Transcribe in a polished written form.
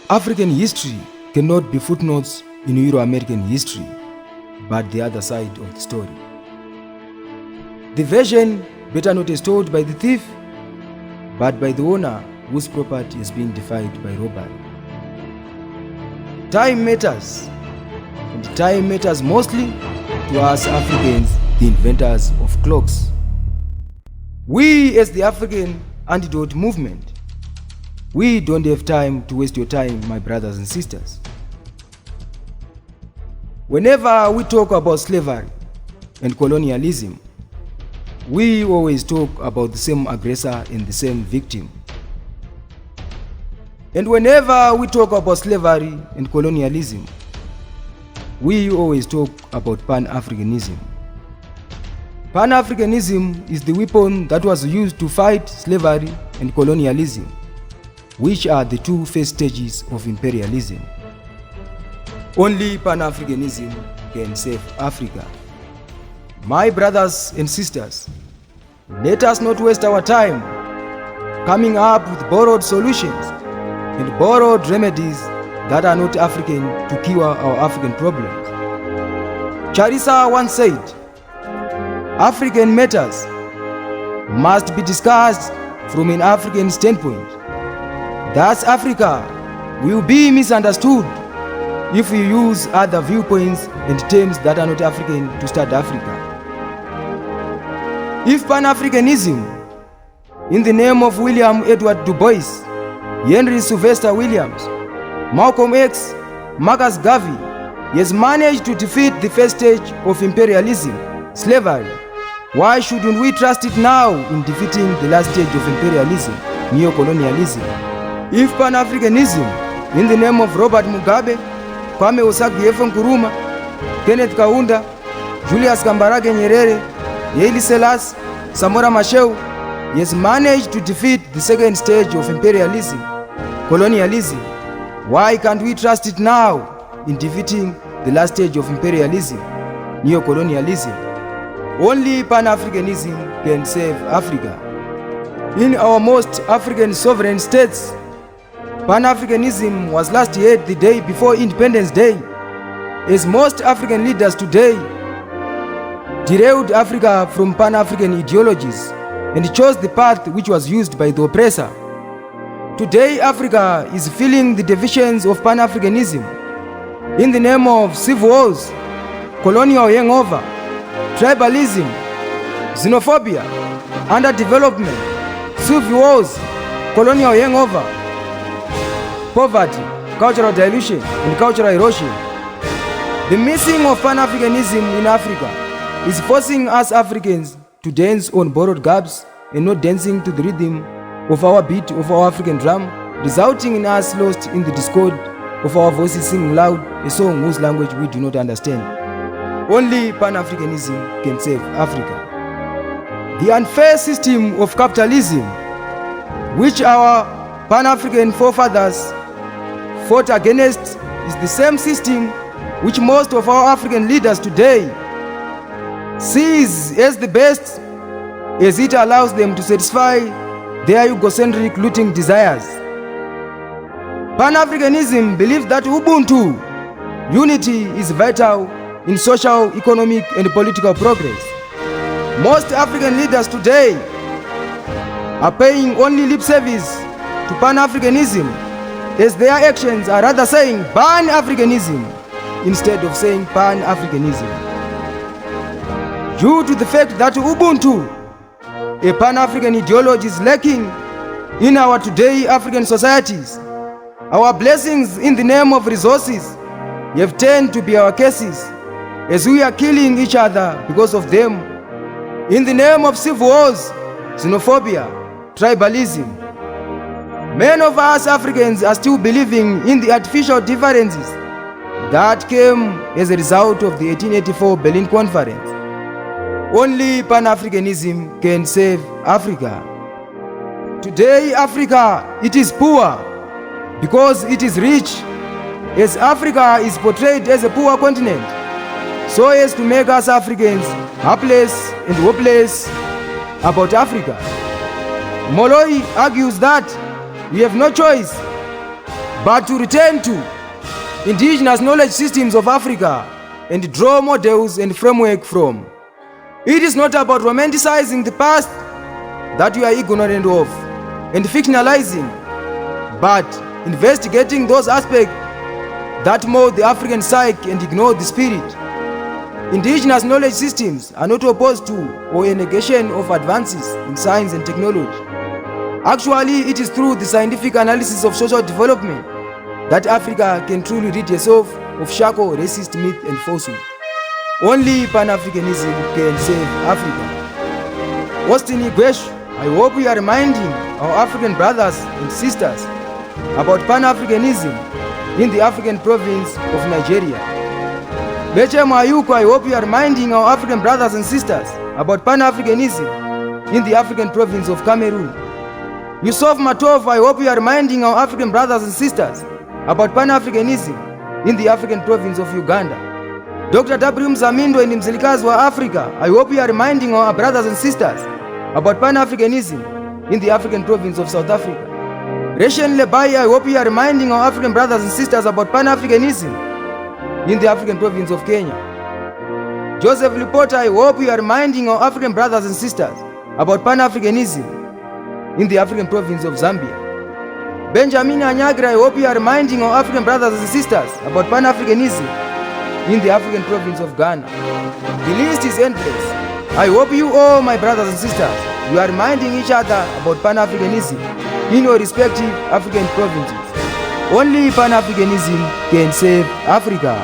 African history cannot be footnotes in Euro-American history, but the other side of the story. The version better not is told by the thief, but by the owner whose property is being defiled by robbery. Time matters, and time matters mostly to us Africans, the inventors of clocks. We as the African Antidote Movement, we don't have time to waste your time, my brothers and sisters. Whenever we talk about slavery and colonialism, we always talk about the same aggressor and the same victim. And whenever we talk about slavery and colonialism, we always talk about Pan-Africanism. Pan-Africanism is the weapon that was used to fight slavery and colonialism, which are the two first stages of imperialism. Only Pan-Africanism can save Africa. My brothers and sisters, let us not waste our time coming up with borrowed solutions and borrowed remedies that are not African to cure our African problems. Charissa once said, African matters must be discussed from an African standpoint. Thus, Africa will be misunderstood if we use other viewpoints and terms that are not African to start Africa. If Pan-Africanism, in the name of William Edward Du Bois, Henry Sylvester Williams, Malcolm X, Marcus Garvey, has managed to defeat the first stage of imperialism, slavery, why shouldn't we trust it now in defeating the last stage of imperialism, neo-colonialism? If Pan-Africanism, in the name of Robert Mugabe, Kwame Osagie-Nkrumah, Nkrumah, Kenneth Kaunda, Julius Kambarage Nyerere, Haile Selassie, Samora Machel, has managed to defeat the second stage of imperialism, colonialism, why can't we trust it now in defeating the last stage of imperialism, neo-colonialism? Only Pan-Africanism can save Africa. In our most African sovereign states, Pan-Africanism was last heard the day before Independence Day, as most African leaders today derailed Africa from Pan-African ideologies and chose the path which was used by the oppressor. Today, Africa is feeling the divisions of Pan-Africanism in the name of civil wars, colonial hangover, tribalism, xenophobia, underdevelopment, civil wars, colonial hangover, poverty, cultural dilution, and cultural erosion. The missing of Pan-Africanism in Africa is forcing us Africans to dance on borrowed gaps and not dancing to the rhythm of our beat of our African drum, resulting in us lost in the discord of our voices singing loud a song whose language we do not understand. Only Pan-Africanism can save Africa. The unfair system of capitalism, which our Pan-African forefathers fought against, is the same system which most of our African leaders today sees as the best, as it allows them to satisfy their egocentric looting desires. Pan-Africanism believes that Ubuntu, unity, is vital in social, economic, and political progress. Most African leaders today are paying only lip service to Pan-Africanism, as their actions are rather saying Pan-Africanism instead of saying Pan-Africanism. Due to the fact that Ubuntu, a Pan-African ideology, is lacking in our today African societies, our blessings in the name of resources have turned to be our cases, as we are killing each other because of them, in the name of civil wars, xenophobia, tribalism. Many of us Africans are still believing in the artificial differences that came as a result of the 1884 Berlin Conference. Only Pan-Africanism can save Africa. Today, Africa, it is poor because it is rich, as Africa is portrayed as a poor continent, so as to make us Africans helpless and hopeless about Africa. Moloi argues that we have no choice but to return to indigenous knowledge systems of Africa and draw models and framework from. It is not about romanticizing the past that we are ignorant of and fictionalizing, but investigating those aspects that mold the African psyche and ignore the spirit. Indigenous knowledge systems are not opposed to or a negation of advances in science and technology. Actually, it is through the scientific analysis of social development that Africa can truly rid herself of shackle, racist myth and falsehood. Only Pan-Africanism can save Africa. Austin Igwesh, I hope we are reminding our African brothers and sisters about Pan-Africanism in the African province of Nigeria. Beche Mayuko, I hope we are reminding our African brothers and sisters about Pan-Africanism in the African province of Cameroon. Yusuf Matov, I hope we are reminding our African brothers and sisters about Pan-Africanism in the African province of Uganda. Dr. W. Mzamindo and Mzilikazi wa Africa, I hope we are reminding our brothers and sisters about Pan-Africanism in the African province of South Africa. Rachel Lebai, I hope we are reminding our African brothers and sisters about Pan-Africanism in the African province of Kenya. Joseph Lipota, I hope we are reminding our African brothers and sisters about Pan-Africanism in the African province of Zambia. Benjamin Anyagra, I hope we are reminding our African brothers and sisters about Pan-Africanism in the African province of Ghana. The list is endless. I hope you all, my brothers and sisters, you are reminding each other about Pan-Africanism in your respective African provinces. Only Pan-Africanism can save Africa.